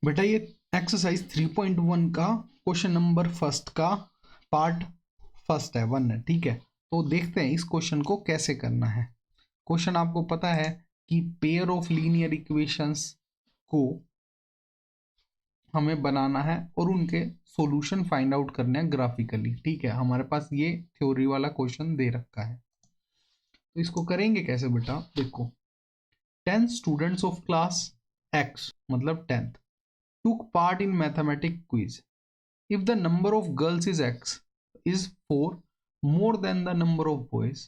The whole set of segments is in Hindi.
बेटा ये एक्सरसाइज 3.1 का क्वेश्चन नंबर फर्स्ट का पार्ट फर्स्ट है, 1 है, ठीक है। तो देखते हैं इस क्वेश्चन को कैसे करना है। क्वेश्चन आपको पता है कि पेयर ऑफ लीनियर इक्वेशंस को हमें बनाना है और उनके सॉल्यूशन फाइंड आउट करने हैं ग्राफिकली, ठीक है। हमारे पास ये थ्योरी वाला क्वेश्चन दे रखा है, तो इसको करेंगे कैसे बेटा। देखो, 10 स्टूडेंट्स ऑफ क्लास एक्स मतलब 10th took part in mathematics quiz. If the number of girls is x is 4 more than the number of boys,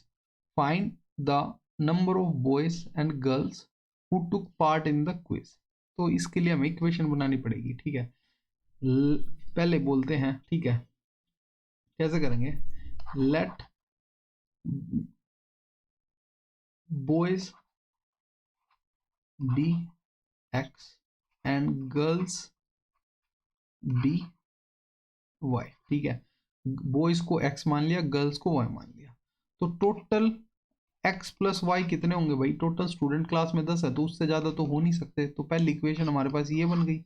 find the number of boys and girls who took part in the quiz. तो इसके लिए हमें इक्वेशन बनानी पड़ेगी, ठीक है। पहले बोलते हैं, ठीक है, कैसे करेंगे। Let boys be x and girls be y, ठीक है। बॉयज को x मान लिया, गर्ल्स को y मान लिया, तो टोटल x प्लस वाई कितने होंगे भाई। टोटल स्टूडेंट क्लास में 10 है, तो उससे ज्यादा तो हो नहीं सकते। तो पहली इक्वेशन हमारे पास ये बन गई।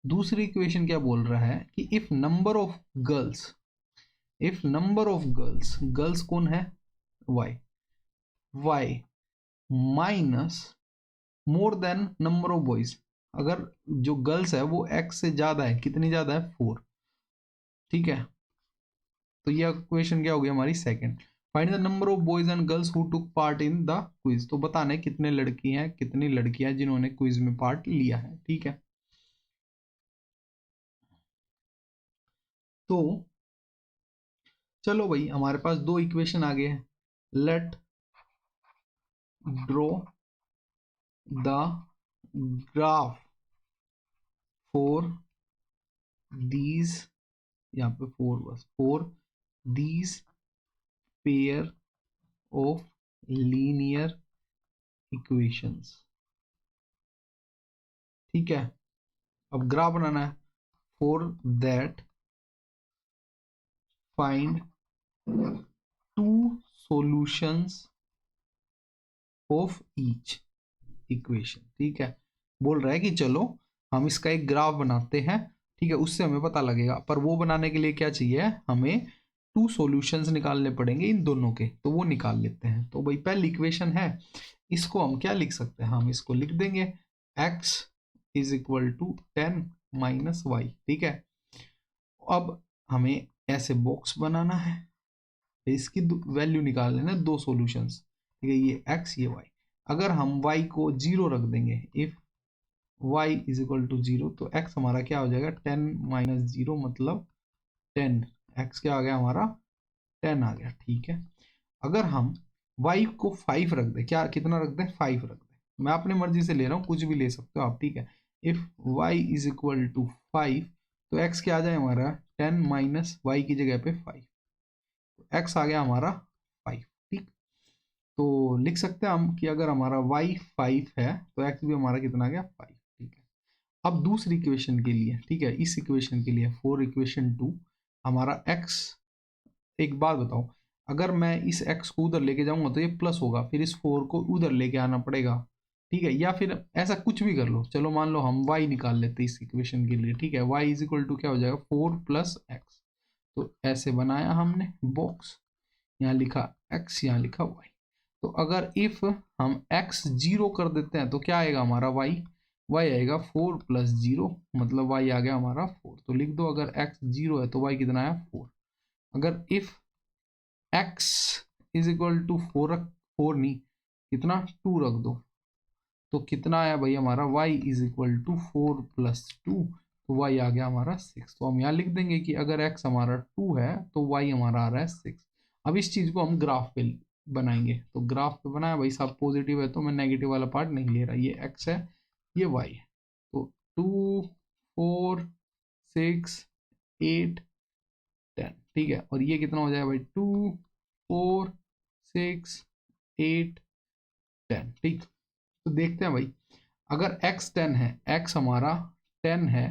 दूसरी इक्वेशन क्या बोल रहा है कि if number of girls, if number of girls, girls कौन है y, y minus more than number of boys, अगर जो गर्ल्स है वो x से ज्यादा है, कितनी ज्यादा है 4, ठीक है। तो ये इक्वेशन क्या होगी हमारी second. Find the number of boys and girls who took part in the quiz, तो बताना है कितने लड़की हैं कितनी लड़कियां जिन्होंने क्विज में पार्ट लिया है, ठीक है। तो चलो भाई, हमारे पास दो इक्वेशन आ गए हैं। Let draw the graph for these, यहाँ पे फोर, बस for these pair of linear equations, ठीक है। अब ग्राफ बनाना है। For that find two solutions of each equation, ठीक है। बोल रहा है कि चलो हम इसका एक ग्राफ बनाते हैं, ठीक है, उससे हमें पता लगेगा। पर वो बनाने के लिए क्या चाहिए, हमें टू सॉल्यूशंस निकालने पड़ेंगे इन दोनों के, तो वो निकाल लेते हैं। तो भाई पहली इक्वेशन है, इसको हम क्या लिख सकते हैं, हम इसको लिख देंगे x इज इक्वल टू 10 माइनस वाई, ठीक है। अब हमें ऐसे बॉक्स बनाना है, इसकी वैल्यू निकाल लेना, दो सॉल्यूशंस, ठीक है, ये x ये y। अगर हम y को 0 रख देंगे, if y is equal to 0, तो x हमारा क्या हो जाएगा 10 माइनस 0 मतलब 10, x क्या आ गया हमारा 10 आ गया, ठीक है। अगर हम y को 5 रख दें, क्या कितना रख दें 5 रख दें, मैं अपने मर्जी से ले रहा हूँ, कुछ भी ले सकते हो आप, ठीक है। If y is equal to 5, तो x क्या आ जाए हमारा 10 माइनस y की जगह पे 5, तो x आ गया हमारा 5, ठीक। तो लिख सकते हैं हम कि अगर हमारा y 5 है तो x भी हमारा कितना आ गया 5, ठीक है। अब दूसरी इक्वेशन के लिए, ठीक है, इस इक्वेशन के लिए फॉर इक्वेशन 2 हमारा x, एक बात बताओ, अगर मैं इस x को उधर लेके जाऊंगा तो ये प्लस होगा, फिर इस 4 को उधर लेके आना पड़ेगा, ठीक है। या फिर ऐसा कुछ भी कर लो, चलो मान लो हम y निकाल लेते इस इक्वेशन के लिए, ठीक है। y इज इक्वल टू क्या हो जाएगा 4 प्लस एक्स, तो ऐसे बनाया हमने बॉक्स, यहाँ लिखा x यहाँ लिखा y। तो अगर इफ हम x 0 कर देते हैं तो क्या आएगा हमारा y, y आएगा 4 प्लस 0 मतलब y आ गया हमारा 4। तो लिख दो अगर x 0 है तो y कितना आया 4। अगर if x is equal to 4 रख, 4 नहीं कितना 2 रख दो, तो कितना आया भाई हमारा y is equal to 4 plus 2, तो y आ गया हमारा 6। तो हम यहाँ लिख देंगे कि अगर x हमारा 2 है तो y हमारा आ रहा है 6। अब इस चीज को हम ग्राफ पे बनाएंगे, तो ग्राफ पे बनाया भाई, सब पॉजिटिव है तो मैं नेगेटिव वाला पार्ट नहीं ले रहा, ये x है ये y है। तो 2 4 6 8 10, ठीक है। और ये कितना हो जाएगा भाई 2 4 6 8 10, ठीक। तो देखते हैं भाई, अगर x 10 है, x हमारा 10 है,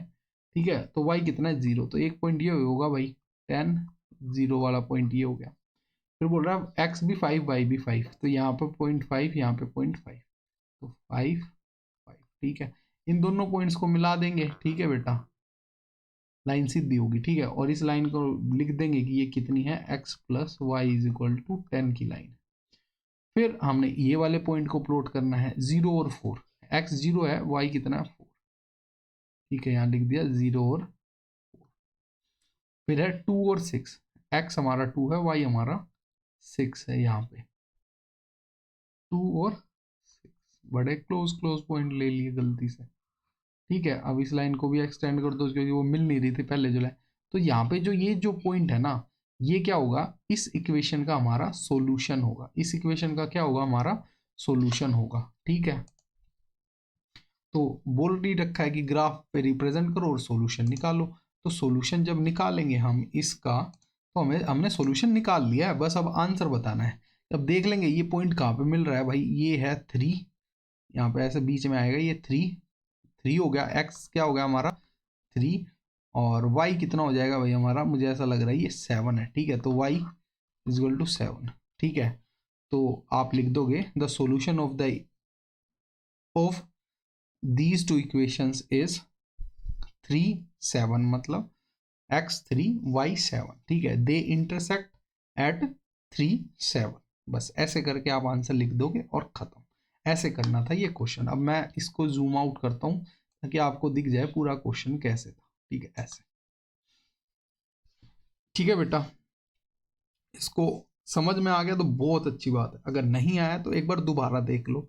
ठीक है, तो y कितना है 0, तो एक पॉइंट ये होगा भाई 10 0 वाला पॉइंट ये हो गया। फिर बोल रहा है x भी 5 y भी 5, तो यहाँ पे 0.5 यहाँ पे 0.5, तो 5 5, ठीक है। इन दोनों पॉइंट्स को मिला देंगे, ठीक है बेटा, लाइन सीधी होगी, ठीक है। और इस लाइन को लिख देंगे कि ये कितनी है, x plus y is equal to 10 की लाइन। फिर हमने ये वाले पॉइंट को प्लॉट करना है 0 और 4, x 0 है, y कितना है 4, ठीक है, यहाँ लिख दिया 0 और 4। फिर है 2 और 6, x हमारा 2 है, y हमारा 6 है, यहाँ पे 2 और 6, बड़े क्लोज क्लोज पॉइंट ले लिए गलती से, ठीक है। अब इस लाइन को भी एक्सटेंड कर दो क्योंकि वो मिल नहीं रही थी पहले जो लाइन। तो यहाँ पे जो ये जो पॉइंट है ना, ये क्या होगा, इस इक्वेशन का हमारा सॉल्यूशन होगा, इस इक्वेशन का क्या होगा, हमारा सॉल्यूशन होगा, ठीक है। तो बोल ही रखा है कि ग्राफ पे रिप्रेजेंट करो और सॉल्यूशन निकालो। तो सॉल्यूशन जब निकालेंगे हम इसका, तो हमने सॉल्यूशन निकाल लिया है, बस अब आंसर बताना है। अब देख लेंगे ये पॉइंट कहाँ पे मिल रहा है भाई, ये है 3, यहाँ पे ऐसे बीच में आएगा, ये 3 हो गया, x क्या हो गया हमारा 3, और y कितना हो जाएगा भाई हमारा, मुझे ऐसा लग रहा है ये 7 है, ठीक है। तो y इज इक्वल टू 7, ठीक है। तो आप लिख दोगे the solution of these two equations is 3 7, मतलब x 3 y 7, ठीक है, दे इंटरसेक्ट एट 3 7। बस ऐसे करके आप आंसर लिख दोगे और खत्म। ऐसे करना था ये क्वेश्चन। अब मैं इसको जूम आउट करता हूँ ताकि आपको दिख जाए पूरा क्वेश्चन कैसे था, ठीक है, ऐसे, ठीक है बेटा। इसको समझ में आ गया तो बहुत अच्छी बात है, अगर नहीं आया तो एक बार दोबारा देख लो,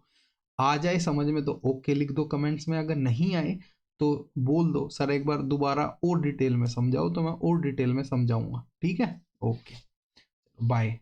आ जाए समझ में तो ओके लिख दो कमेंट्स में, अगर नहीं आए तो बोल दो सर एक बार दोबारा और डिटेल में समझाओ, तो मैं और डिटेल में समझाऊंगा, ठीक है। Okay, bye.